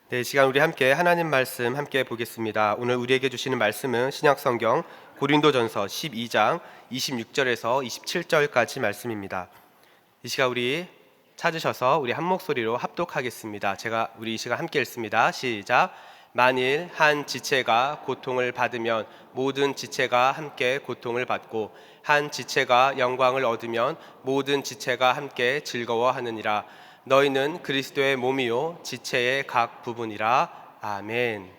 네, 이 시간 우리 함께 하나님 말씀 함께 보겠습니다. 오늘 우리에게 주시는 말씀은 신약성경 고린도전서 12장 26절에서 27절까지 말씀입니다. 이 시간 우리 찾으셔서 우리 한 목소리로 합독하겠습니다. 우리 이 시간 함께 읽습니다. 시작. 만일 한 지체가 고통을 받으면 모든 지체가 함께 고통을 받고 한 지체가 영광을 얻으면 모든 지체가 함께 즐거워하느니라. 너희는 그리스도의 몸이요 지체의 각 부분이라. 아멘.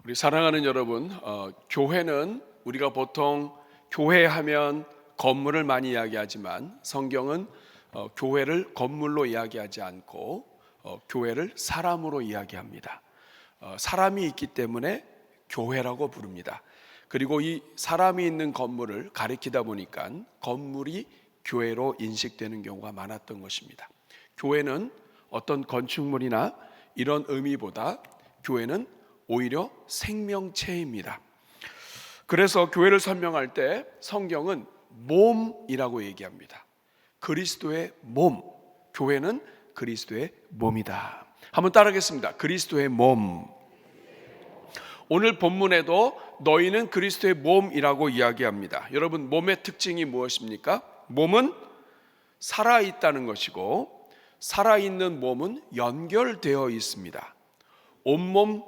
우리 사랑하는 여러분, 교회는 우리가 보통 교회하면 건물을 많이 이야기하지만 성경은 교회를 건물로 이야기하지 않고 교회를 사람으로 이야기합니다. 사람이 있기 때문에 교회라고 부릅니다. 그리고 이 사람이 있는 건물을 가리키다 보니까 건물이 교회로 인식되는 경우가 많았던 것입니다. 교회는 어떤 건축물이나 이런 의미보다 교회는 오히려 생명체입니다. 그래서 교회를 설명할 때 성경은 몸이라고 얘기합니다. 그리스도의 몸, 교회는 그리스도의 몸이다. 한번 따라하겠습니다. 그리스도의 몸. 오늘 본문에도 너희는 그리스도의 몸이라고 이야기합니다. 여러분, 몸의 특징이 무엇입니까? 몸은 살아있다는 것이고 살아있는 몸은 연결되어 있습니다. 온몸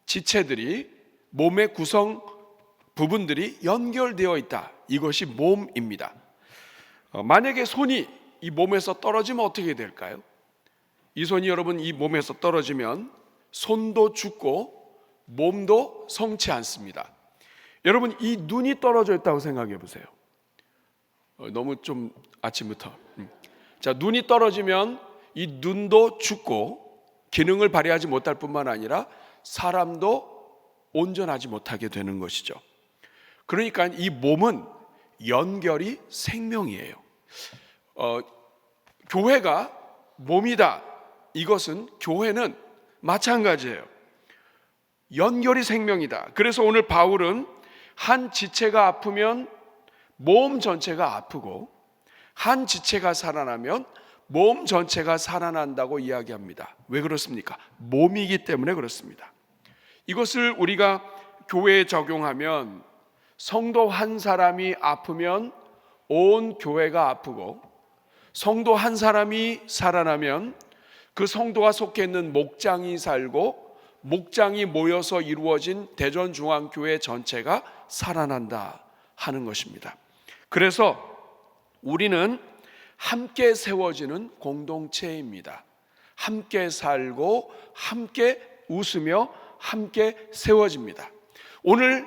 지체들이 몸의 구성 부분들이 연결되어 있다. 이것이 몸입니다. 만약에 손이 이 몸에서 떨어지면 어떻게 될까요? 이 손이 여러분 이 몸에서 떨어지면 손도 죽고 몸도 성치 않습니다. 여러분, 이 눈이 떨어져 있다고 생각해 보세요. 너무 좀 아침부터. 자, 눈이 떨어지면 이 눈도 죽고 기능을 발휘하지 못할 뿐만 아니라 사람도 온전하지 못하게 되는 것이죠. 그러니까 이 몸은 연결이 생명이에요. 교회가 몸이다. 이것은 교회는 마찬가지예요. 연결이 생명이다. 그래서 오늘 바울은 한 지체가 아프면 몸 전체가 아프고 한 지체가 살아나면 몸 전체가 살아난다고 이야기합니다. 왜 그렇습니까? 몸이기 때문에 그렇습니다. 이것을 우리가 교회에 적용하면 성도 한 사람이 아프면 온 교회가 아프고 성도 한 사람이 살아나면 그 성도가 속해 있는 목장이 살고 목장이 모여서 이루어진 대전중앙교회 전체가 살아난다 하는 것입니다. 그래서 우리는 함께 세워지는 공동체입니다. 함께 살고 함께 웃으며 함께 세워집니다. 오늘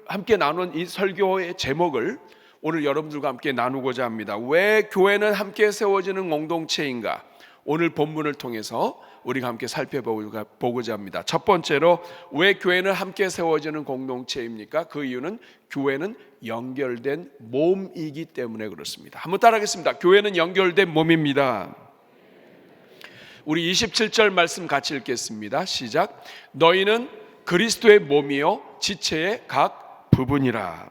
함께 나눈 이 설교의 제목을 오늘 여러분들과 함께 나누고자 합니다. 왜 교회는 함께 세워지는 공동체인가? 오늘 본문을 통해서 우리가 함께 살펴보고자 합니다. 첫 번째로 왜 교회는 함께 세워지는 공동체입니까? 그 이유는 교회는 연결된 몸이기 때문에 그렇습니다. 한번 따라하겠습니다. 교회는 연결된 몸입니다. 우리 27절 말씀 같이 읽겠습니다. 시작. 너희는 그리스도의 몸이요 지체의 각 부분이라.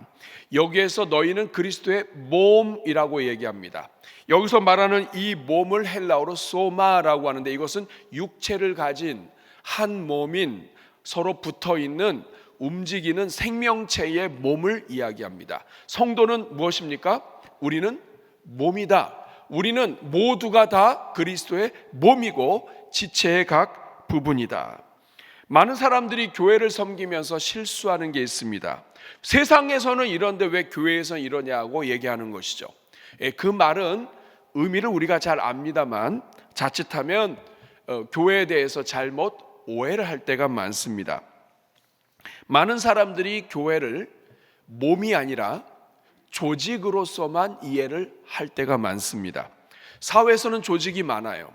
여기에서 너희는 그리스도의 몸이라고 얘기합니다. 여기서 말하는 이 몸을 헬라어로 소마라고 하는데 이것은 육체를 가진 한 몸인 서로 붙어있는 움직이는 생명체의 몸을 이야기합니다. 성도는 무엇입니까? 우리는 몸이다. 우리는 모두가 다 그리스도의 몸이고 지체의 각 부분이다. 많은 사람들이 교회를 섬기면서 실수하는 게 있습니다. 세상에서는 이런데 왜 교회에서는 이러냐고 얘기하는 것이죠. 그 말은 의미를 우리가 잘 압니다만 자칫하면 교회에 대해서 잘못 오해를 할 때가 많습니다. 많은 사람들이 교회를 몸이 아니라 조직으로서만 이해를 할 때가 많습니다. 사회에서는 조직이 많아요.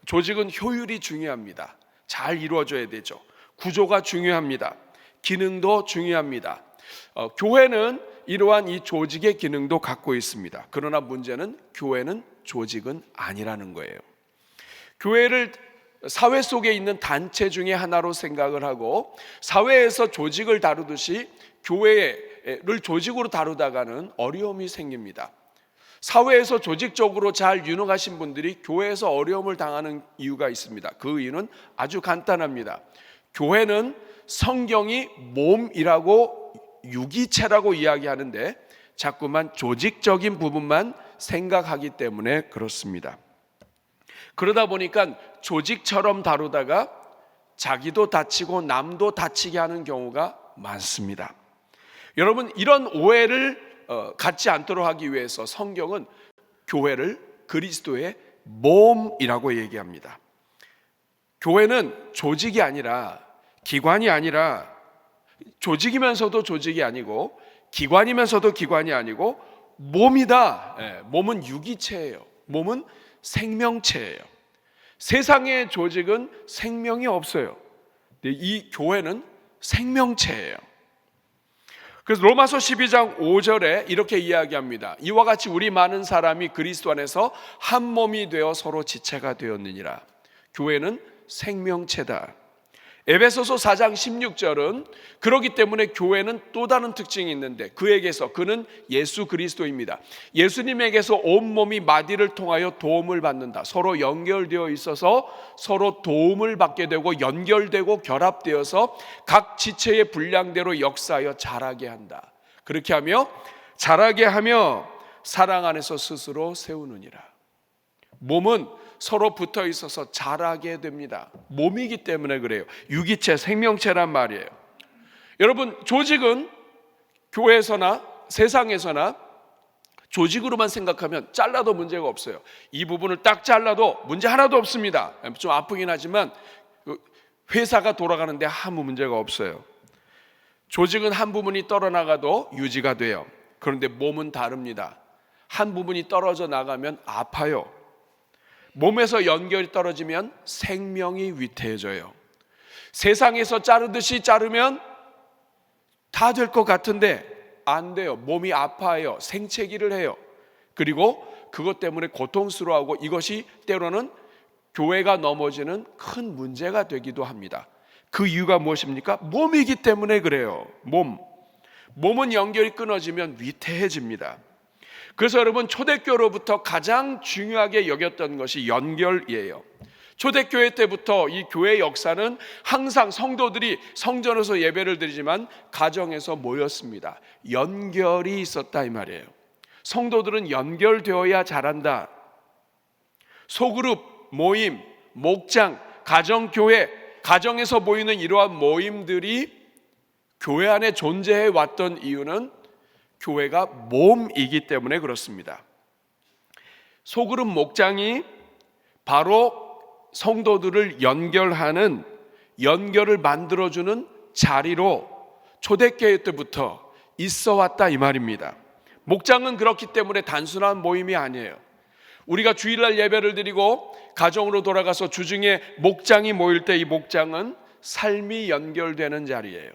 조직은 효율이 중요합니다. 잘 이루어져야 되죠. 구조가 중요합니다. 기능도 중요합니다. 교회는 이러한 이 조직의 기능도 갖고 있습니다. 그러나 문제는 교회는 조직은 아니라는 거예요. 교회를 사회 속에 있는 단체 중에 하나로 생각을 하고 사회에서 조직을 다루듯이 교회를 조직으로 다루다가는 어려움이 생깁니다. 사회에서 조직적으로 잘 유능하신 분들이 교회에서 어려움을 당하는 이유가 있습니다. 그 이유는 아주 간단합니다. 교회는 성경이 몸이라고 유기체라고 이야기하는데 자꾸만 조직적인 부분만 생각하기 때문에 그렇습니다. 그러다 보니까 조직처럼 다루다가 자기도 다치고 남도 다치게 하는 경우가 많습니다. 여러분, 이런 오해를 갖지 않도록 하기 위해서 성경은 교회를 그리스도의 몸이라고 얘기합니다. 교회는 조직이 아니라, 기관이 아니라, 조직이면서도 조직이 아니고 기관이면서도 기관이 아니고 몸이다. 몸은 유기체예요. 몸은 생명체예요. 세상의 조직은 생명이 없어요. 근데 이 교회는 생명체예요. 그래서 로마서 12장 5절에 이렇게 이야기합니다. 이와 같이 우리 많은 사람이 그리스도 안에서 한 몸이 되어 서로 지체가 되었느니라. 교회는 생명체다. 에베소서 4장 16절은 그렇기 때문에 교회는 또 다른 특징이 있는데 그는 예수 그리스도입니다. 예수님에게서 온몸이 마디를 통하여 도움을 받는다. 서로 연결되어 있어서 서로 도움을 받게 되고 연결되고 결합되어서 각 지체의 분량대로 역사하여 자라게 한다. 그렇게 하며 자라게 하며 사랑 안에서 스스로 세우느니라. 몸은 서로 붙어 있어서 자라게 됩니다. 몸이기 때문에 그래요. 유기체, 생명체란 말이에요. 여러분, 조직은 교회에서나 세상에서나 조직으로만 생각하면 잘라도 문제가 없어요. 이 부분을 딱 잘라도 문제 하나도 없습니다. 좀 아프긴 하지만 회사가 돌아가는데 아무 문제가 없어요. 조직은 한 부분이 떨어나가도 유지가 돼요. 그런데 몸은 다릅니다. 한 부분이 떨어져 나가면 아파요. 몸에서 연결이 떨어지면 생명이 위태해져요. 세상에서 자르듯이 자르면 다 될 것 같은데 안 돼요. 몸이 아파해요. 생채기를 해요. 그리고 그것 때문에 고통스러워하고 이것이 때로는 교회가 넘어지는 큰 문제가 되기도 합니다. 그 이유가 무엇입니까? 몸이기 때문에 그래요. 몸은 연결이 끊어지면 위태해집니다. 그래서 여러분, 초대교로부터 가장 중요하게 여겼던 것이 연결이에요. 초대교회 때부터 이 교회 역사는 항상 성도들이 성전에서 예배를 드리지만 가정에서 모였습니다. 연결이 있었다 이 말이에요. 성도들은 연결되어야 자란다. 소그룹, 모임, 목장, 가정교회, 가정에서 모이는 이러한 모임들이 교회 안에 존재해 왔던 이유는 교회가 몸이기 때문에 그렇습니다. 소그룹 목장이 바로 성도들을 연결을 만들어주는 자리로 초대교회 때부터 있어 왔다 이 말입니다. 목장은 그렇기 때문에 단순한 모임이 아니에요. 우리가 주일날 예배를 드리고 가정으로 돌아가서 주중에 목장이 모일 때 이 목장은 삶이 연결되는 자리예요.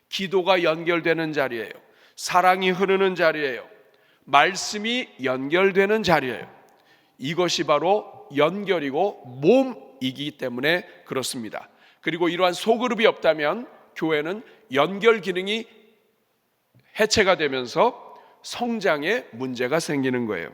기도가 연결되는 자리예요. 사랑이 흐르는 자리예요. 말씀이 연결되는 자리예요. 이것이 바로 연결이고 몸이기 때문에 그렇습니다. 그리고 이러한 소그룹이 없다면 교회는 연결 기능이 해체가 되면서 성장에 문제가 생기는 거예요.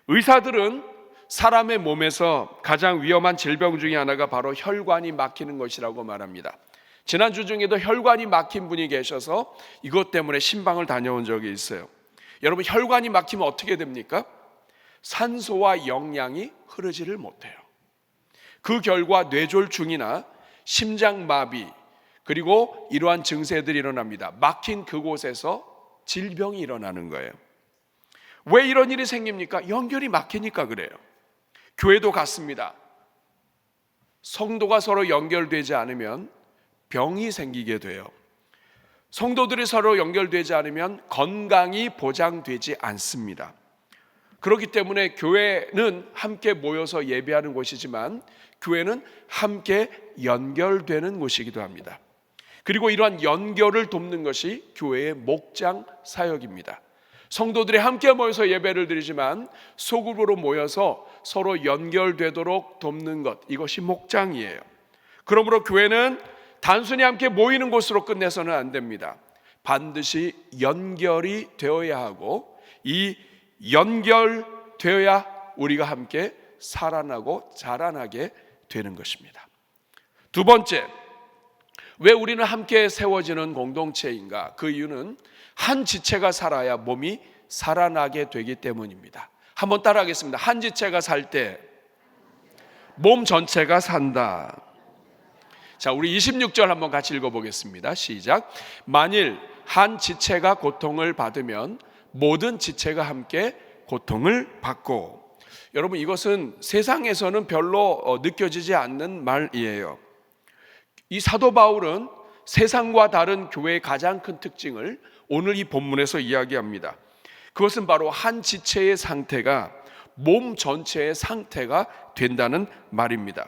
의사들은 사람의 몸에서 가장 위험한 질병 중에 하나가 바로 혈관이 막히는 것이라고 말합니다. 지난주 중에도 혈관이 막힌 분이 계셔서 이것 때문에 신방을 다녀온 적이 있어요. 여러분, 혈관이 막히면 어떻게 됩니까? 산소와 영양이 흐르지를 못해요. 그 결과 뇌졸중이나 심장마비 그리고 이러한 증세들이 일어납니다. 막힌 그곳에서 질병이 일어나는 거예요. 왜 이런 일이 생깁니까? 연결이 막히니까 그래요. 교회도 같습니다. 성도가 서로 연결되지 않으면 병이 생기게 돼요. 성도들이 서로 연결되지 않으면 건강이 보장되지 않습니다. 그렇기 때문에 교회는 함께 모여서 예배하는 곳이지만 교회는 함께 연결되는 곳이기도 합니다. 그리고 이러한 연결을 돕는 것이 교회의 목장 사역입니다. 성도들이 함께 모여서 예배를 드리지만 소그룹으로 모여서 서로 연결되도록 돕는 것, 이것이 목장이에요. 그러므로 교회는 단순히 함께 모이는 곳으로 끝내서는 안 됩니다. 반드시 연결이 되어야 하고 이 연결되어야 우리가 함께 살아나고 자라나게 되는 것입니다. 두 번째, 왜 우리는 함께 세워지는 공동체인가? 그 이유는 한 지체가 살아야 몸이 살아나게 되기 때문입니다. 한번 따라하겠습니다. 한 지체가 살 때 몸 전체가 산다. 자, 우리 26절 한번 같이 읽어보겠습니다. 시작. 만일 한 지체가 고통을 받으면 모든 지체가 함께 고통을 받고. 여러분, 이것은 세상에서는 별로 느껴지지 않는 말이에요. 이 사도 바울은 세상과 다른 교회의 가장 큰 특징을 오늘 이 본문에서 이야기합니다. 그것은 바로 한 지체의 상태가 몸 전체의 상태가 된다는 말입니다.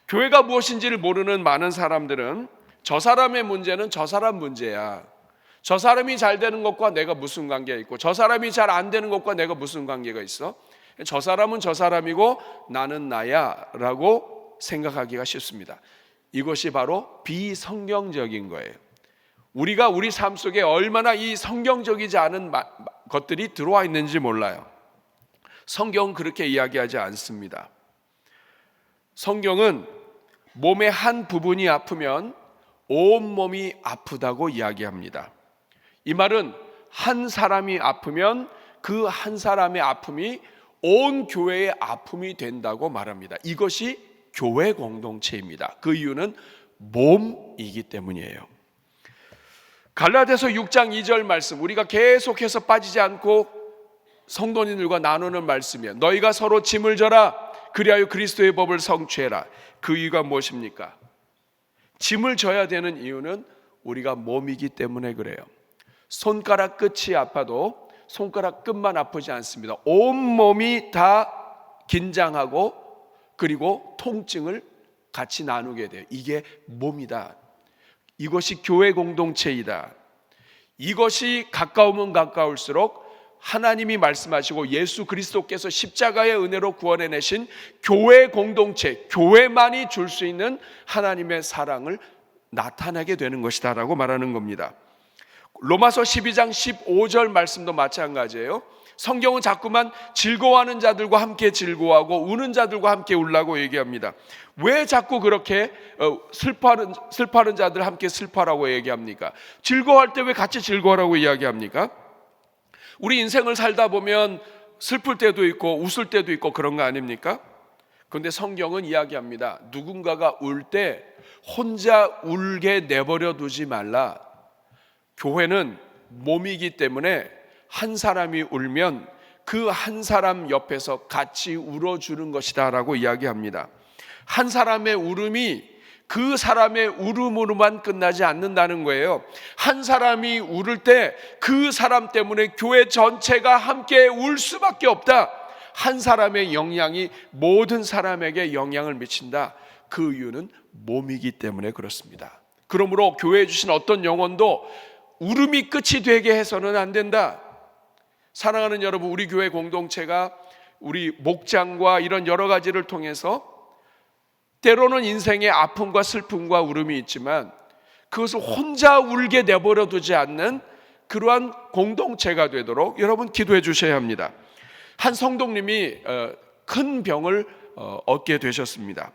교회가 무엇인지를 모르는 많은 사람들은 저 사람의 문제는 저 사람 문제야, 저 사람이 잘 되는 것과 내가 무슨 관계가 있고 저 사람이 잘 안 되는 것과 내가 무슨 관계가 있어? 저 사람은 저 사람이고 나는 나야 라고 생각하기가 쉽습니다. 이것이 바로 비성경적인 거예요. 우리가 우리 삶 속에 얼마나 이 성경적이지 않은 것들이 들어와 있는지 몰라요. 성경은 그렇게 이야기하지 않습니다. 성경은 몸의 한 부분이 아프면 온몸이 아프다고 이야기합니다. 이 말은 한 사람이 아프면 그 한 사람의 아픔이 온 교회의 아픔이 된다고 말합니다. 이것이 교회 공동체입니다. 그 이유는 몸이기 때문이에요. 갈라디아서 6장 2절 말씀, 우리가 계속해서 빠지지 않고 성도님들과 나누는 말씀이에요. 너희가 서로 짐을 져라, 그리하여 그리스도의 법을 성취해라. 그 이유가 무엇입니까? 짐을 져야 되는 이유는 우리가 몸이기 때문에 그래요. 손가락 끝이 아파도 손가락 끝만 아프지 않습니다. 온몸이 다 긴장하고 그리고 통증을 같이 나누게 돼요. 이게 몸이다. 이것이 교회 공동체이다. 이것이 가까우면 가까울수록 하나님이 말씀하시고 예수 그리스도께서 십자가의 은혜로 구원해내신 교회 공동체, 교회만이 줄 수 있는 하나님의 사랑을 나타내게 되는 것이다 라고 말하는 겁니다. 로마서 12장 15절 말씀도 마찬가지예요. 성경은 자꾸만 즐거워하는 자들과 함께 즐거워하고 우는 자들과 함께 울라고 얘기합니다. 왜 자꾸 그렇게 슬퍼하는 자들 함께 슬퍼하라고 얘기합니까? 즐거워할 때 왜 같이 즐거워하라고 이야기합니까? 우리 인생을 살다 보면 슬플 때도 있고 웃을 때도 있고 그런 거 아닙니까? 그런데 성경은 이야기합니다. 누군가가 울 때 혼자 울게 내버려 두지 말라. 교회는 몸이기 때문에 한 사람이 울면 그 한 사람 옆에서 같이 울어주는 것이다 라고 이야기합니다. 한 사람의 울음이 그 사람의 울음으로만 끝나지 않는다는 거예요. 한 사람이 울을 때 그 사람 때문에 교회 전체가 함께 울 수밖에 없다. 한 사람의 영향이 모든 사람에게 영향을 미친다. 그 이유는 몸이기 때문에 그렇습니다. 그러므로 교회에 주신 어떤 영혼도 울음이 끝이 되게 해서는 안 된다. 사랑하는 여러분, 우리 교회 공동체가 우리 목장과 이런 여러 가지를 통해서 때로는 인생의 아픔과 슬픔과 울음이 있지만 그것을 혼자 울게 내버려 두지 않는 그러한 공동체가 되도록 여러분 기도해 주셔야 합니다. 한 성도님이 큰 병을 얻게 되셨습니다.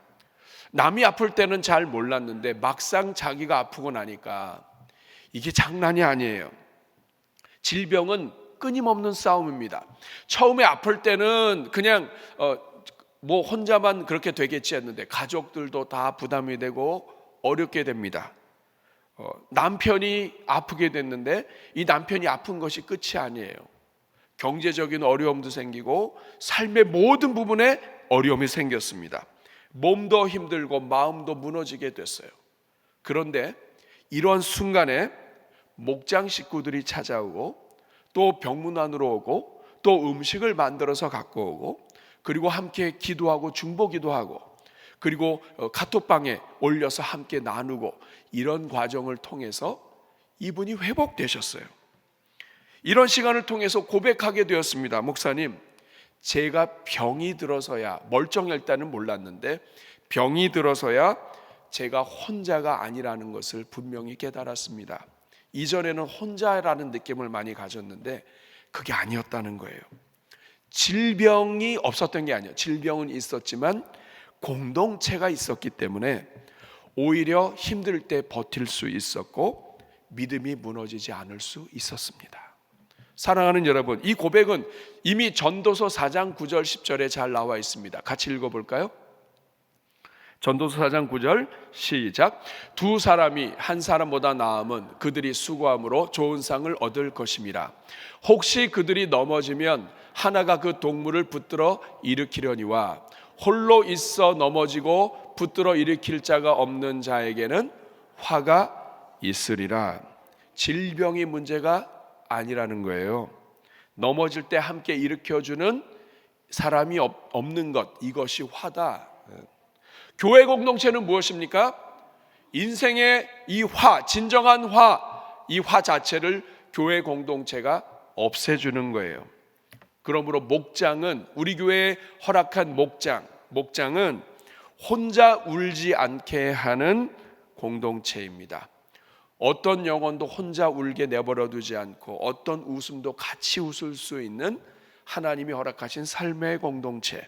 남이 아플 때는 잘 몰랐는데 막상 자기가 아프고 나니까 이게 장난이 아니에요. 질병은 끊임없는 싸움입니다. 처음에 아플 때는 그냥 뭐 혼자만 그렇게 되겠지 했는데 가족들도 다 부담이 되고 어렵게 됩니다. 남편이 아프게 됐는데 이 남편이 아픈 것이 끝이 아니에요. 경제적인 어려움도 생기고 삶의 모든 부분에 어려움이 생겼습니다. 몸도 힘들고 마음도 무너지게 됐어요. 그런데 이런 순간에 목장 식구들이 찾아오고 또 병문안으로 오고 또 음식을 만들어서 갖고 오고 그리고 함께 기도하고 중보기도 하고 그리고 카톡방에 올려서 함께 나누고 이런 과정을 통해서 이분이 회복되셨어요. 이런 시간을 통해서 고백하게 되었습니다. 목사님, 제가 병이 들어서야, 멀쩡할 때는 몰랐는데 병이 들어서야 제가 혼자가 아니라는 것을 분명히 깨달았습니다. 이전에는 혼자라는 느낌을 많이 가졌는데 그게 아니었다는 거예요. 질병이 없었던 게 아니에요. 질병은 있었지만 공동체가 있었기 때문에 오히려 힘들 때 버틸 수 있었고 믿음이 무너지지 않을 수 있었습니다. 사랑하는 여러분, 이 고백은 이미 전도서 4장 9절 10절에 잘 나와 있습니다. 같이 읽어볼까요? 전도서 4장 9절 시작. 두 사람이 한 사람보다 나음은 그들이 수고함으로 좋은 상을 얻을 것임이라. 혹시 그들이 넘어지면 하나가 그 동물을 붙들어 일으키려니와 홀로 있어 넘어지고 붙들어 일으킬 자가 없는 자에게는 화가 있으리라. 질병이 문제가 아니라는 거예요. 넘어질 때 함께 일으켜주는 사람이 없는 것, 이것이 화다. 교회 공동체는 무엇입니까? 인생의 이 화, 진정한 화, 이 화 자체를 교회 공동체가 없애주는 거예요. 그러므로 목장은, 우리 교회에 허락한 목장은 혼자 울지 않게 하는 공동체입니다. 어떤 영혼도 혼자 울게 내버려 두지 않고 어떤 웃음도 같이 웃을 수 있는 하나님이 허락하신 삶의 공동체,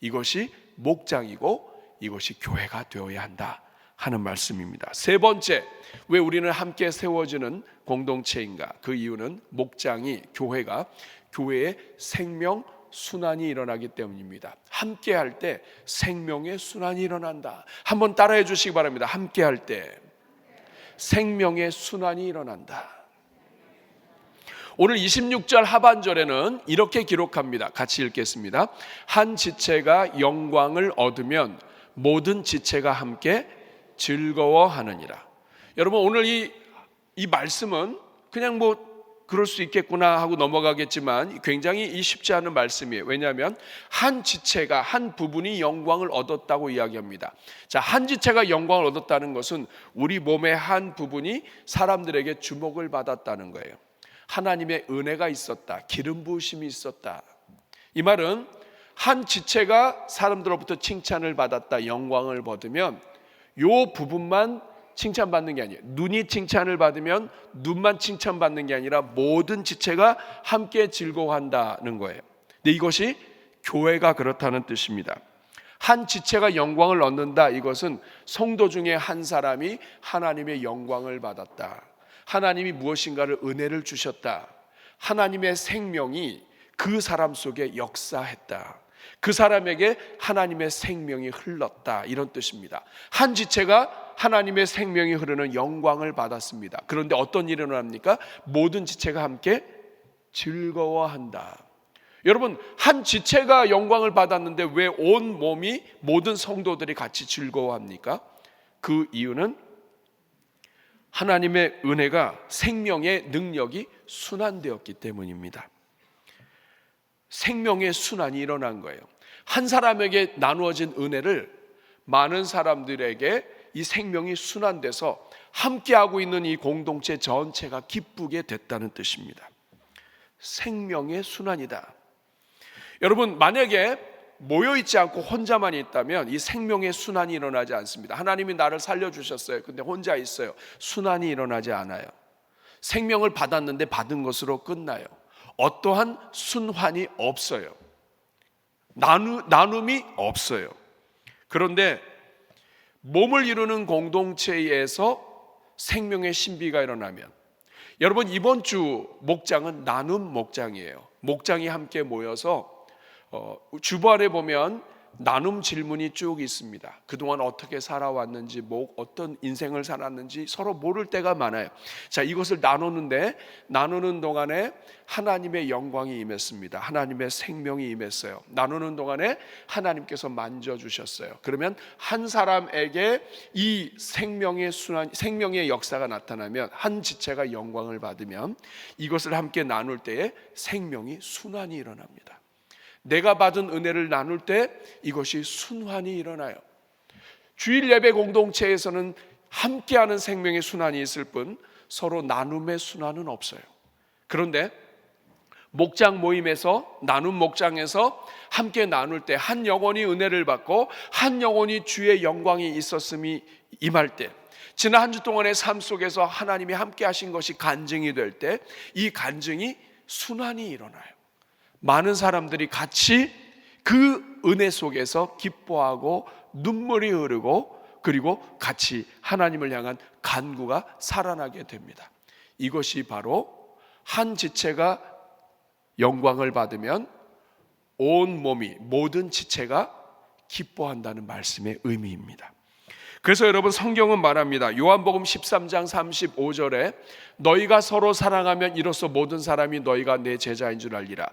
이것이 목장이고 이것이 교회가 되어야 한다 하는 말씀입니다. 세 번째, 왜 우리는 함께 세워지는 공동체인가? 그 이유는 목장이, 교회의 생명 순환이 일어나기 때문입니다. 함께 할 때 생명의 순환이 일어난다. 한번 따라해 주시기 바랍니다. 함께 할 때 생명의 순환이 일어난다. 오늘 26절 하반절에는 이렇게 기록합니다. 같이 읽겠습니다. 한 지체가 영광을 얻으면 모든 지체가 함께 즐거워하느니라. 여러분, 오늘 이 말씀은 그냥 그럴 수 있겠구나 하고 넘어가겠지만 굉장히 쉽지 않은 말씀이에요. 왜냐하면 한 지체가, 한 부분이 영광을 얻었다고 이야기합니다. 자, 한 지체가 영광을 얻었다는 것은 우리 몸의 한 부분이 사람들에게 주목을 받았다는 거예요. 하나님의 은혜가 있었다, 기름 부으심이 있었다. 이 말은 한 지체가 사람들로부터 칭찬을 받았다, 영광을 받으면 이 부분만 칭찬받는 게 아니에요. 눈이 칭찬을 받으면 눈만 칭찬받는 게 아니라 모든 지체가 함께 즐거워한다는 거예요. 근데 이것이 교회가 그렇다는 뜻입니다. 한 지체가 영광을 얻는다, 이것은 성도 중에 한 사람이 하나님의 영광을 받았다, 하나님이 무엇인가를 은혜를 주셨다, 하나님의 생명이 그 사람 속에 역사했다, 그 사람에게 하나님의 생명이 흘렀다, 이런 뜻입니다. 한 지체가 하나님의 생명이 흐르는 영광을 받았습니다. 그런데 어떤 일이 일어납니까? 모든 지체가 함께 즐거워한다. 여러분, 한 지체가 영광을 받았는데 왜 온 몸이, 모든 성도들이 같이 즐거워합니까? 그 이유는 하나님의 은혜가, 생명의 능력이 순환되었기 때문입니다. 생명의 순환이 일어난 거예요. 한 사람에게 나누어진 은혜를 많은 사람들에게 이 생명이 순환돼서 함께하고 있는 이 공동체 전체가 기쁘게 됐다는 뜻입니다. 생명의 순환이다. 여러분, 만약에 모여있지 않고 혼자만 있다면 이 생명의 순환이 일어나지 않습니다. 하나님이 나를 살려주셨어요. 근데 혼자 있어요. 순환이 일어나지 않아요. 생명을 받았는데 받은 것으로 끝나요. 어떠한 순환이 없어요. 나눔이 없어요. 그런데 몸을 이루는 공동체에서 생명의 신비가 일어나면, 여러분, 이번 주 목장은 나눔 목장이에요. 목장이 함께 모여서 주보안에 보면 나눔 질문이 쭉 있습니다. 그동안 어떻게 살아왔는지, 어떤 인생을 살았는지 서로 모를 때가 많아요. 자, 이것을 나누는 동안에 하나님의 영광이 임했습니다. 하나님의 생명이 임했어요. 나누는 동안에 하나님께서 만져주셨어요. 그러면 한 사람에게 이 생명의 순환, 생명의 역사가 나타나면, 한 지체가 영광을 받으면 이것을 함께 나눌 때에 생명이 순환이 일어납니다. 내가 받은 은혜를 나눌 때 이것이 순환이 일어나요. 주일 예배 공동체에서는 함께하는 생명의 순환이 있을 뿐 서로 나눔의 순환은 없어요. 그런데 목장 모임에서, 나눔 목장에서 함께 나눌 때 한 영혼이 은혜를 받고 한 영혼이 주의 영광이 있었음이 임할 때, 지난 한 주 동안의 삶 속에서 하나님이 함께 하신 것이 간증이 될 때 이 간증이 순환이 일어나요. 많은 사람들이 같이 그 은혜 속에서 기뻐하고 눈물이 흐르고 그리고 같이 하나님을 향한 간구가 살아나게 됩니다. 이것이 바로 한 지체가 영광을 받으면 온 몸이, 모든 지체가 기뻐한다는 말씀의 의미입니다. 그래서 여러분, 성경은 말합니다. 요한복음 13장 35절에 너희가 서로 사랑하면 이로써 모든 사람이 너희가 내 제자인 줄 알리라.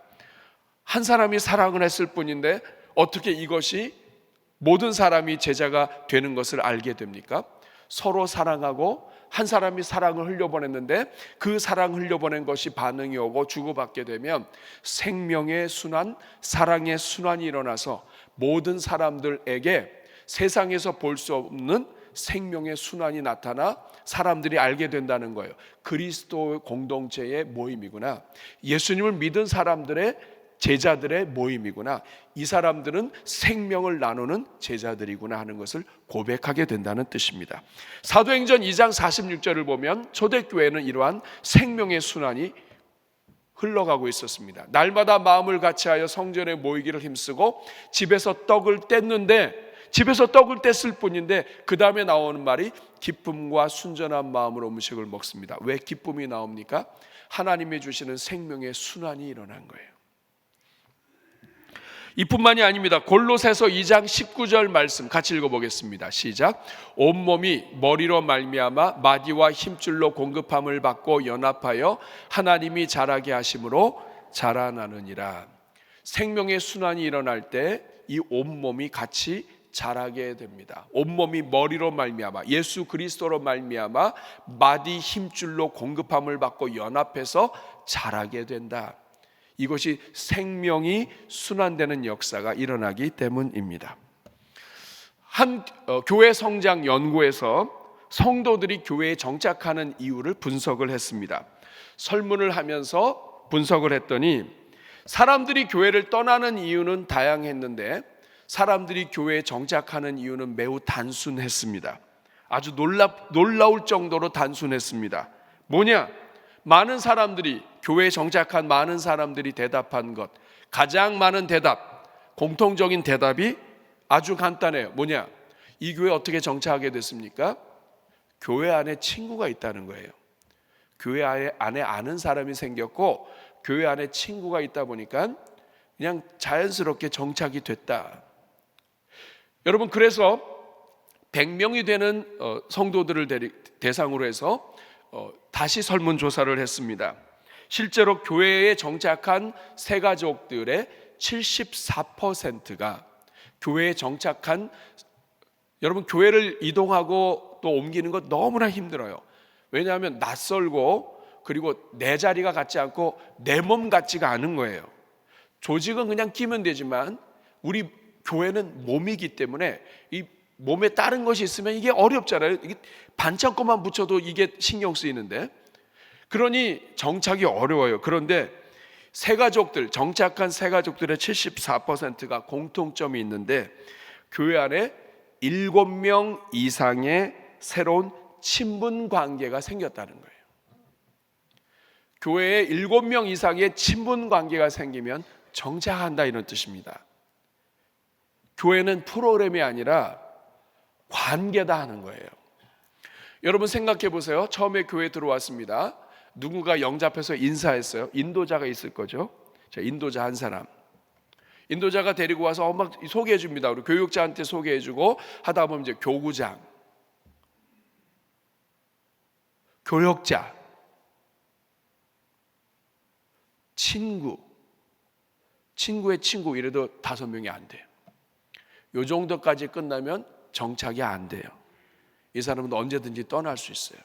한 사람이 사랑을 했을 뿐인데 어떻게 이것이 모든 사람이 제자가 되는 것을 알게 됩니까? 서로 사랑하고 한 사람이 사랑을 흘려보냈는데 그 사랑 흘려보낸 것이 반응이 오고 주고받게 되면 생명의 순환, 사랑의 순환이 일어나서 모든 사람들에게 세상에서 볼 수 없는 생명의 순환이 나타나 사람들이 알게 된다는 거예요. 그리스도 공동체의 모임이구나. 예수님을 믿은 사람들의 제자들의 모임이구나. 이 사람들은 생명을 나누는 제자들이구나 하는 것을 고백하게 된다는 뜻입니다. 사도행전 2장 46절을 보면 초대교회는 이러한 생명의 순환이 흘러가고 있었습니다. 날마다 마음을 같이하여 성전에 모이기를 힘쓰고 집에서 떡을 뗐는데, 집에서 떡을 뗐을 뿐인데 그 다음에 나오는 말이 기쁨과 순전한 마음으로 음식을 먹습니다. 왜 기쁨이 나옵니까? 하나님이 주시는 생명의 순환이 일어난 거예요. 이뿐만이 아닙니다. 골로새서 2장 19절 말씀 같이 읽어보겠습니다. 시작. 온몸이 머리로 말미암아 마디와 힘줄로 공급함을 받고 연합하여 하나님이 자라게 하심으로 자라나느니라. 생명의 순환이 일어날 때 이 온몸이 같이 자라게 됩니다. 온몸이 머리로 말미암아, 예수 그리스도로 말미암아 마디 힘줄로 공급함을 받고 연합해서 자라게 된다. 이것이 생명이 순환되는 역사가 일어나기 때문입니다. 한 교회 성장 연구에서 성도들이 교회에 정착하는 이유를 분석을 했습니다. 설문을 하면서 분석을 했더니 사람들이 교회를 떠나는 이유는 다양했는데 사람들이 교회에 정착하는 이유는 매우 단순했습니다. 아주 놀라울 정도로 단순했습니다. 뭐냐? 많은 사람들이, 교회에 정착한 많은 사람들이 대답한 것, 가장 많은 대답, 공통적인 대답이 아주 간단해요. 뭐냐? 이 교회 어떻게 정착하게 됐습니까? 교회 안에 친구가 있다는 거예요. 교회 안에 아는 사람이 생겼고 교회 안에 친구가 있다 보니까 그냥 자연스럽게 정착이 됐다. 여러분, 그래서 100명이 되는 성도들을 대상으로 해서 다시 설문조사를 했습니다. 실제로 교회에 정착한 새가족들의 74%가 교회에 정착한, 여러분 교회를 이동하고 또 옮기는 것 너무나 힘들어요. 왜냐하면 낯설고 그리고 내 자리가 같지 않고 내 몸 같지가 않은 거예요. 조직은 그냥 끼면 되지만 우리 교회는 몸이기 때문에 이 몸에 다른 것이 있으면 이게 어렵잖아요. 이게 반창고만 붙여도 이게 신경 쓰이는데, 그러니 정착이 어려워요. 그런데 새가족들, 정착한 새가족들의 74%가 공통점이 있는데 교회 안에 7명 이상의 새로운 친분 관계가 생겼다는 거예요. 교회에 7명 이상의 친분 관계가 생기면 정착한다, 이런 뜻입니다. 교회는 프로그램이 아니라 관계다 하는 거예요. 여러분 생각해 보세요. 처음에 교회 들어왔습니다. 누군가 영접해서 인사했어요. 인도자가 있을 거죠. 자, 인도자 한 사람. 인도자가 데리고 와서 막 소개해 줍니다. 우리 교육자한테 소개해 주고 하다 보면 이제 교구장, 교역자, 친구, 친구의 친구, 이래도 5명이 안 돼요. 요 정도까지 끝나면 정착이 안 돼요. 이 사람은 언제든지 떠날 수 있어요.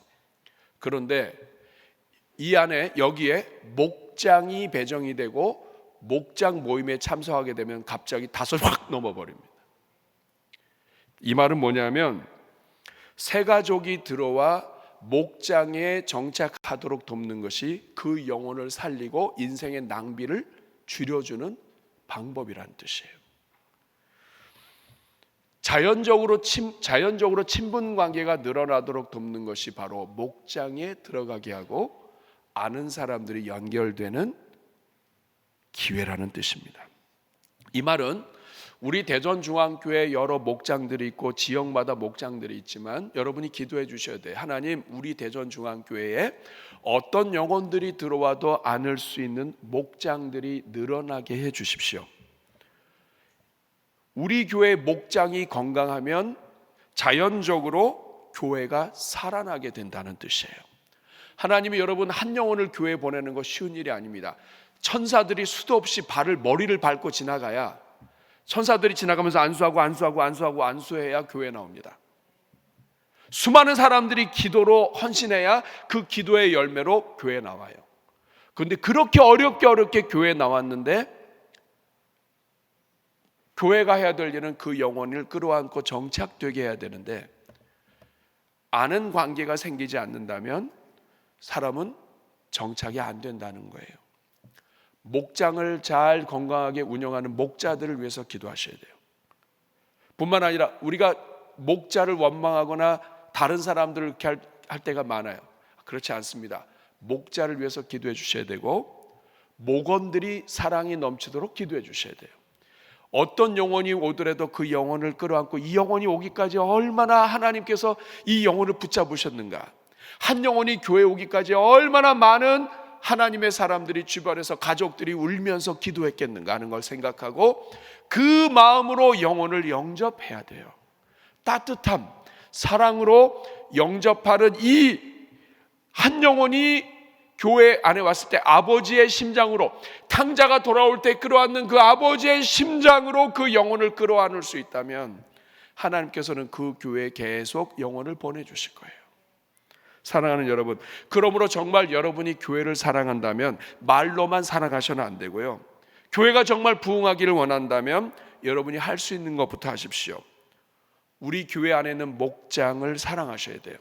그런데 이 안에, 여기에 목장이 배정이 되고 목장 모임에 참석하게 되면 갑자기 5을 확 넘어버립니다. 이 말은 뭐냐면 새가족이 들어와 목장에 정착하도록 돕는 것이 그 영혼을 살리고 인생의 낭비를 줄여주는 방법이라는 뜻이에요. 자연적으로 친분 관계가 늘어나도록 돕는 것이 바로 목장에 들어가게 하고 아는 사람들이 연결되는 기회라는 뜻입니다. 이 말은 우리 대전중앙교회 여러 목장들이 있고 지역마다 목장들이 있지만 여러분이 기도해 주셔야 돼요. 하나님, 우리 대전중앙교회에 어떤 영혼들이 들어와도 안을 수 있는 목장들이 늘어나게 해 주십시오. 우리 교회 목장이 건강하면 자연적으로 교회가 살아나게 된다는 뜻이에요. 하나님이 여러분 한 영혼을 교회에 보내는 거 쉬운 일이 아닙니다. 천사들이 수도 없이 머리를 밟고 지나가야, 천사들이 지나가면서 안수해야 교회에 나옵니다. 수많은 사람들이 기도로 헌신해야 그 기도의 열매로 교회에 나와요. 그런데 그렇게 어렵게 교회에 나왔는데 교회가 해야 될 일은 그 영혼을 끌어안고 정착되게 해야 되는데, 아는 관계가 생기지 않는다면 사람은 정착이 안 된다는 거예요. 목장을 잘 건강하게 운영하는 목자들을 위해서 기도하셔야 돼요. 뿐만 아니라 우리가 목자를 원망하거나 다른 사람들을 이렇게 할 때가 많아요. 그렇지 않습니다. 목자를 위해서 기도해 주셔야 되고, 목원들이 사랑이 넘치도록 기도해 주셔야 돼요. 어떤 영혼이 오더라도 그 영혼을 끌어안고, 이 영혼이 오기까지 얼마나 하나님께서 이 영혼을 붙잡으셨는가, 한 영혼이 교회에 오기까지 얼마나 많은 하나님의 사람들이 주변에서 가족들이 울면서 기도했겠는가 하는 걸 생각하고 그 마음으로 영혼을 영접해야 돼요. 따뜻함, 사랑으로 영접하는 이 한 영혼이 교회 안에 왔을 때 아버지의 심장으로, 탕자가 돌아올 때 끌어안는 그 아버지의 심장으로 그 영혼을 끌어안을 수 있다면 하나님께서는 그 교회에 계속 영혼을 보내주실 거예요. 사랑하는 여러분, 그러므로 정말 여러분이 교회를 사랑한다면 말로만 사랑하셔는 안 되고요, 교회가 정말 부흥하기를 원한다면 여러분이 할 수 있는 것부터 하십시오. 우리 교회 안에는 목장을 사랑하셔야 돼요.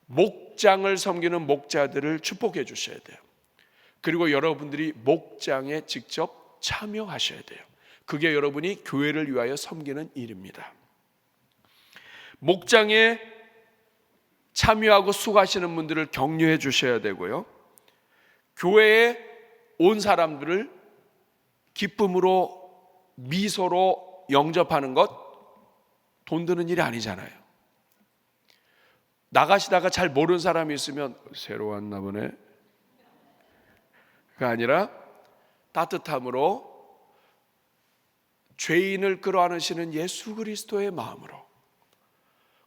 목장을 섬기는 목자들을 축복해 주셔야 돼요. 그리고 여러분들이 목장에 직접 참여하셔야 돼요. 그게 여러분이 교회를 위하여 섬기는 일입니다. 목장에 참여하고 수고하시는 분들을 격려해 주셔야 되고요, 교회에 온 사람들을 기쁨으로, 미소로 영접하는 것 돈 드는 일이 아니잖아요. 나가시다가 잘 모르는 사람이 있으면 새로 왔나 보네, 그게 아니라 따뜻함으로 죄인을 끌어안으시는 예수 그리스도의 마음으로,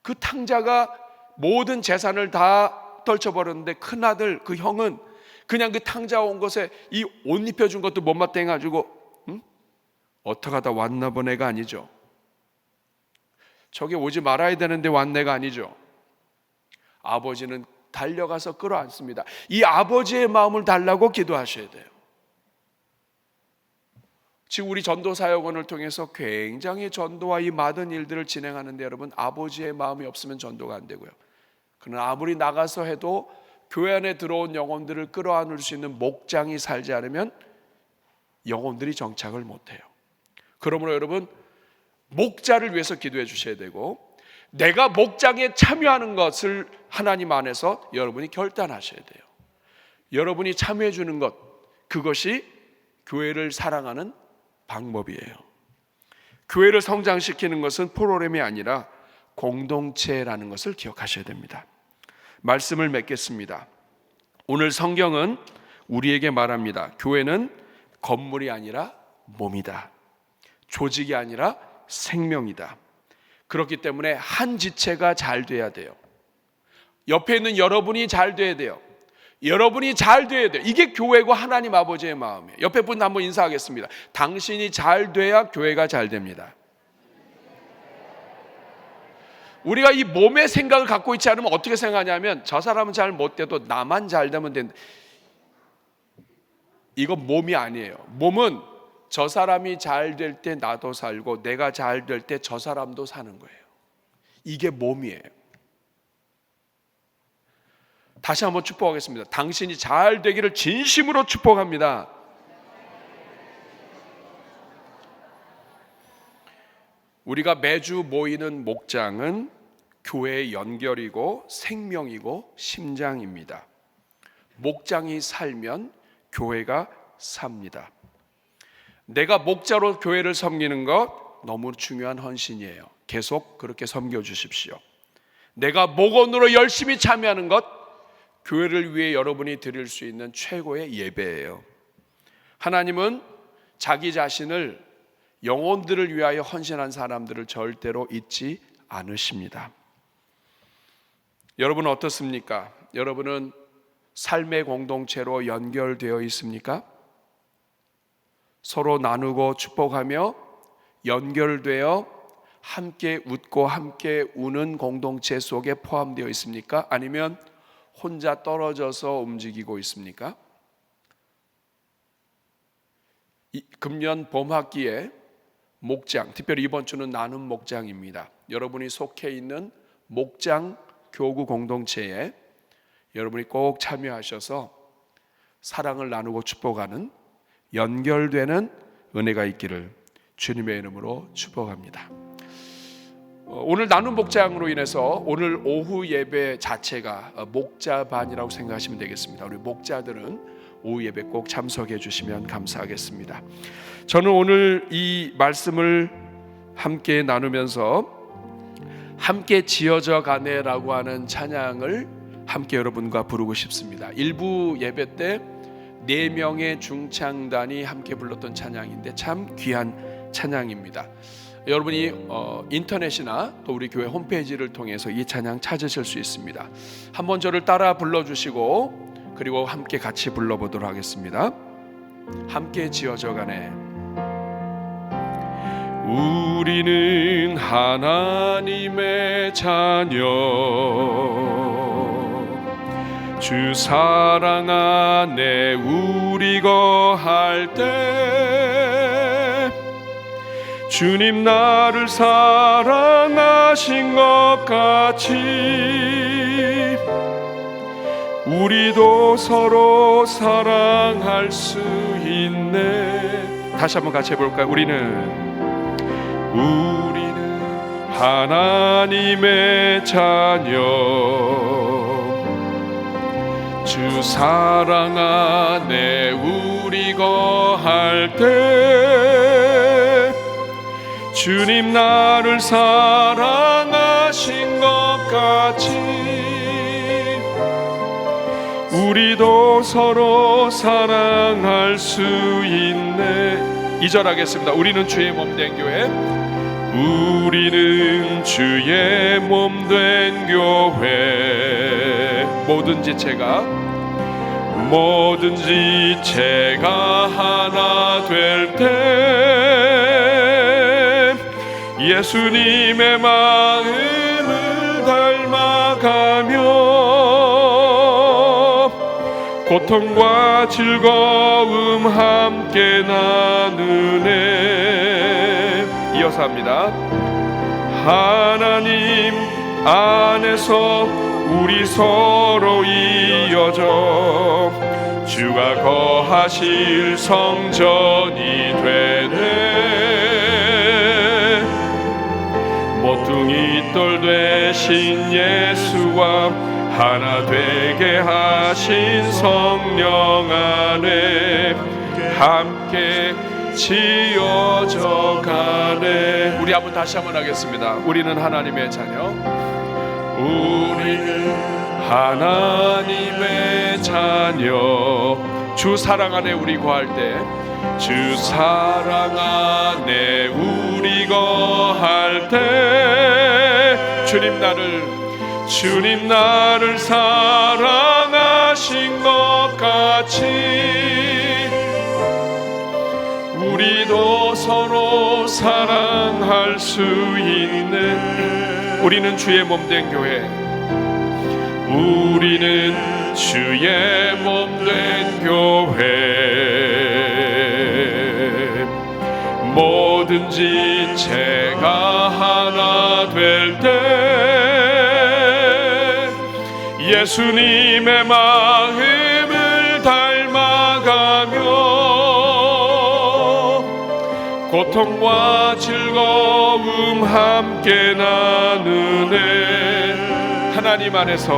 그 탕자가 모든 재산을 다 떨쳐버렸는데 큰아들, 그 형은 그냥 그 탕자 온 것에 이 옷 입혀준 것도 못마땅 해가지고 어떡하다 왔나 보네가 아니죠. 저게 오지 말아야 되는데 왔네가 아니죠. 아버지는 달려가서 끌어안습니다. 이 아버지의 마음을 달라고 기도하셔야 돼요. 지금 우리 전도사역원을 통해서 굉장히 전도와 이 많은 일들을 진행하는데, 여러분 아버지의 마음이 없으면 전도가 안 되고요, 그러나 아무리 나가서 해도 교회 안에 들어온 영혼들을 끌어안을 수 있는 목장이 살지 않으면 영혼들이 정착을 못해요. 그러므로 여러분 목자를 위해서 기도해 주셔야 되고, 내가 목장에 참여하는 것을 하나님 안에서 여러분이 결단하셔야 돼요. 여러분이 참여해 주는 것, 그것이 교회를 사랑하는 방법이에요. 교회를 성장시키는 것은 프로그램이 아니라 공동체라는 것을 기억하셔야 됩니다. 말씀을 맺겠습니다. 오늘 성경은 우리에게 말합니다. 교회는 건물이 아니라 몸이다. 조직이 아니라 생명이다. 그렇기 때문에 한 지체가 잘 돼야 돼요. 옆에 있는 여러분이 잘 돼야 돼요. 여러분이 잘 돼야 돼요. 이게 교회고 하나님 아버지의 마음이에요. 옆에 분 한번 인사하겠습니다. 당신이 잘 돼야 교회가 잘 됩니다. 우리가 이 몸의 생각을 갖고 있지 않으면 어떻게 생각하냐면, 저 사람은 잘 못 돼도 나만 잘 되면 된다. 이건 몸이 아니에요. 몸은 저 사람이 잘 될 때 나도 살고, 내가 잘 될 때 저 사람도 사는 거예요. 이게 몸이에요. 다시 한번 축복하겠습니다. 당신이 잘 되기를 진심으로 축복합니다. 우리가 매주 모이는 목장은 교회의 연결이고 생명이고 심장입니다. 목장이 살면 교회가 삽니다. 내가 목자로 교회를 섬기는 것 너무 중요한 헌신이에요. 계속 그렇게 섬겨주십시오. 내가 목원으로 열심히 참여하는 것, 교회를 위해 여러분이 드릴 수 있는 최고의 예배예요. 하나님은 자기 자신을 영혼들을 위하여 헌신한 사람들을 절대로 잊지 않으십니다. 여러분은 어떻습니까? 여러분은 삶의 공동체로 연결되어 있습니까? 서로 나누고 축복하며 연결되어 함께 웃고 함께 우는 공동체 속에 포함되어 있습니까? 아니면 혼자 떨어져서 움직이고 있습니까? 금년 봄학기에 목장, 특별히 이번 주는 나눔 목장입니다. 여러분이 속해 있는 목장 교구 공동체에 여러분이 꼭 참여하셔서 사랑을 나누고 축복하는 연결되는 은혜가 있기를 주님의 이름으로 축복합니다. 오늘 나눔 목장으로 인해서 오늘 오후 예배 자체가 목자반이라고 생각하시면 되겠습니다. 우리 목자들은 오후 예배 꼭 참석해 주시면 감사하겠습니다. 저는 오늘 이 말씀을 함께 나누면서 함께 지어져 가네라고 하는 찬양을 함께 여러분과 부르고 싶습니다. 일부 예배 때 4명의 중창단이 함께 불렀던 찬양인데 참 귀한 찬양입니다. 여러분이 인터넷이나 또 우리 교회 홈페이지를 통해서 이 찬양 찾으실 수 있습니다. 한번 저를 따라 불러주시고 그리고 함께 같이 불러보도록 하겠습니다. 함께 지어져 가네. 우리는 하나님의 자녀, 주 사랑 안에 우리 거할 때 주님 나를 사랑하신 것 같이 우리도 서로 사랑할 수 있네. 다시 한번 같이 해볼까요? 우리는 하나님의 자녀, 주 사랑 안에 우리 거할 때 주님 나를 사랑하신 것 같이 우리도 서로 사랑할 수 있네. 2절 하겠습니다. 우리는 주의 몸된 교회, 우리는 주의 몸된 교회, 뭐든지 제가 하나 될 때 예수님의 마음을 닮아가며 고통과 즐거움 함께 나누네. 이어서 합니다. 하나님 안에서 우리 서로 이어져 주가 거하실 성전이 되네. 모퉁이 돌 되신 예수와 하나 되게 하신 성령 안에 함께 지어져 가네. 우리 한번 다시 한번 하겠습니다. 우리는 하나님의 자녀, 우리는 하나님의 자녀, 주 사랑 안에 우리 거할 때 주 사랑 안에 우리 거할 때 주님 나를 사랑하신 것 같이 우리도 서로 사랑할 수 있는. 우리는 주의 몸된 교회, 우리는 주의 몸된 교회, 뭐든지 제가 하나 될 때 예수님의 마음을 닮아가며 고통과 즐거움 함께 나누네. 하나님 안에서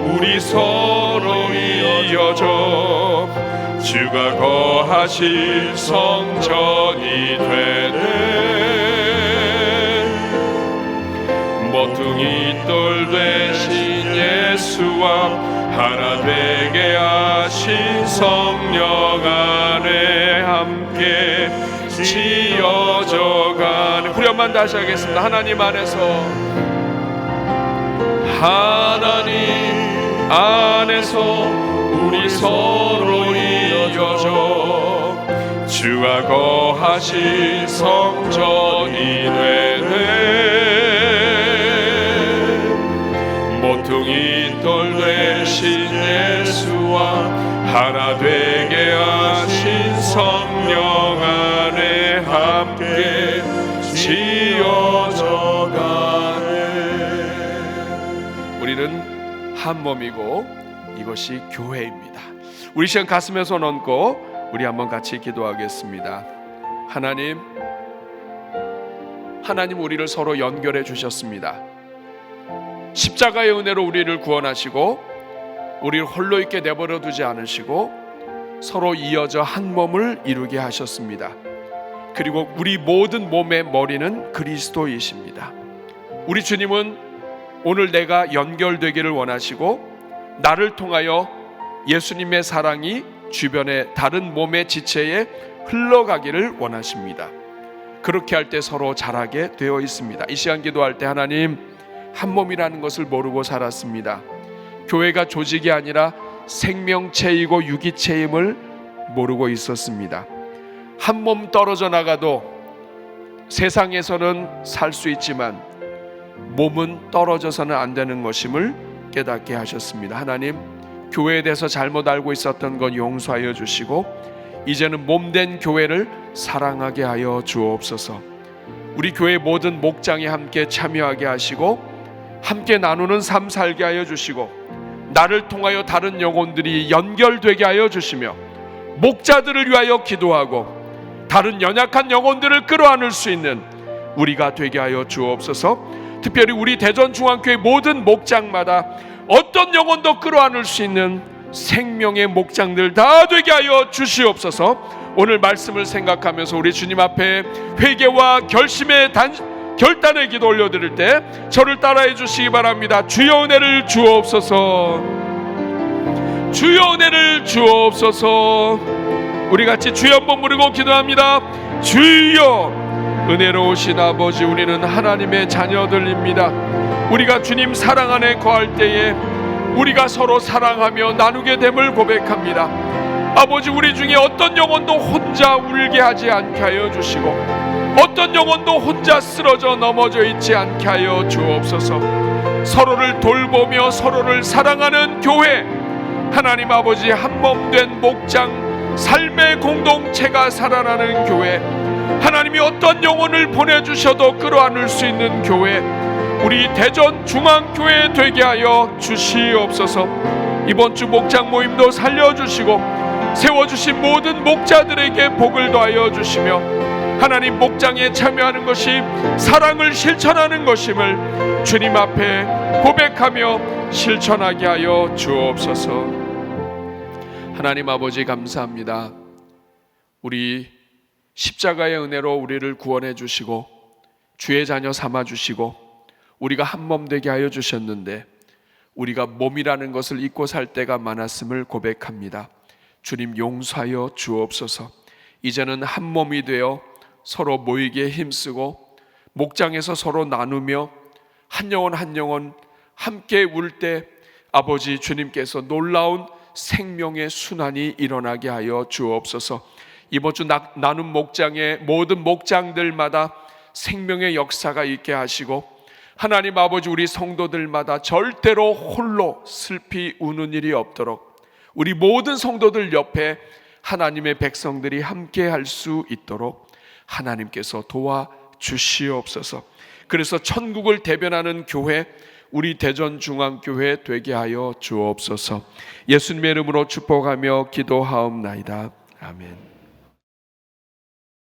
우리 서로 이어져 주가 거하실 성전이 되네. 모퉁이 돌 되신 예수와 하나 되게 하신 성령 안에 함께 지어져가는, 후렴만 다시 하겠습니다. 하나님 안에서, 하나님 안에서 우리 서로 이어져 주가 거하신 성전이 되네. 모퉁이 돌 되신 예수와 하나 되게 하신 성령 안에 함께 지어져가네. 우리는 한 몸이고 이것이 교회입니다. 우리 시간 가슴에 손 얹고 우리 한번 같이 기도하겠습니다. 하나님 우리를 서로 연결해 주셨습니다. 십자가의 은혜로 우리를 구원하시고 우리를 홀로 있게 내버려 두지 않으시고 서로 이어져 한 몸을 이루게 하셨습니다. 그리고 우리 모든 몸의 머리는 그리스도이십니다. 우리 주님은 오늘 내가 연결되기를 원하시고 나를 통하여 예수님의 사랑이 주변의 다른 몸의 지체에 흘러가기를 원하십니다. 그렇게 할 때 서로 자라게 되어 있습니다. 이 시간 기도할 때 하나님, 한 몸이라는 것을 모르고 살았습니다. 교회가 조직이 아니라 생명체이고 유기체임을 모르고 있었습니다. 한 몸 떨어져 나가도 세상에서는 살 수 있지만 몸은 떨어져서는 안 되는 것임을 깨닫게 하셨습니다. 하나님, 교회에 대해서 잘못 알고 있었던 건 용서하여 주시고 이제는 몸된 교회를 사랑하게 하여 주옵소서. 우리 교회 모든 목장에 함께 참여하게 하시고 함께 나누는 삶 살게 하여 주시고 나를 통하여 다른 영혼들이 연결되게 하여 주시며 목자들을 위하여 기도하고 다른 연약한 영혼들을 끌어안을 수 있는 우리가 되게 하여 주옵소서. 특별히 우리 대전중앙교회 모든 목장마다 어떤 영혼도 끌어안을 수 있는 생명의 목장들 다 되게 하여 주시옵소서. 오늘 말씀을 생각하면서 우리 주님 앞에 회개와 결심의 결단의 기도 올려드릴 때 저를 따라해 주시기 바랍니다. 주여 은혜를 주옵소서. 주여 은혜를 주옵소서. 우리 같이 주여 한번 부르고 기도합니다. 주여. 은혜로우신 아버지, 우리는 하나님의 자녀들입니다. 우리가 주님 사랑 안에 거할 때에 우리가 서로 사랑하며 나누게 됨을 고백합니다. 아버지, 우리 중에 어떤 영혼도 혼자 울게 하지 않게 하여 주시고 어떤 영혼도 혼자 쓰러져 넘어져 있지 않게 하여 주옵소서. 서로를 돌보며 서로를 사랑하는 교회, 하나님 아버지, 한 몸 된 목장 삶의 공동체가 살아나는 교회, 하나님이 어떤 영혼을 보내주셔도 끌어안을 수 있는 교회, 우리 대전 중앙교회 되게 하여 주시옵소서. 이번 주 목장 모임도 살려주시고 세워주신 모든 목자들에게 복을 더하여 주시며 하나님, 목장에 참여하는 것이 사랑을 실천하는 것임을 주님 앞에 고백하며 실천하게 하여 주옵소서. 하나님 아버지, 감사합니다. 우리 십자가의 은혜로 우리를 구원해 주시고 주의 자녀 삼아 주시고 우리가 한 몸 되게 하여 주셨는데 우리가 몸이라는 것을 잊고 살 때가 많았음을 고백합니다. 주님, 용서하여 주옵소서. 이제는 한 몸이 되어 서로 모이기에 힘쓰고 목장에서 서로 나누며 한 영혼 한 영혼 함께 울 때 아버지, 주님께서 놀라운 생명의 순환이 일어나게 하여 주옵소서. 이번 주 나눔 목장의 모든 목장들마다 생명의 역사가 있게 하시고 하나님 아버지, 우리 성도들마다 절대로 홀로 슬피 우는 일이 없도록 우리 모든 성도들 옆에 하나님의 백성들이 함께 할 수 있도록 하나님께서 도와주시옵소서. 그래서 천국을 대변하는 교회, 우리 대전중앙교회 되게 하여 주옵소서. 예수님의 이름으로 축복하며 기도하옵나이다. 아멘.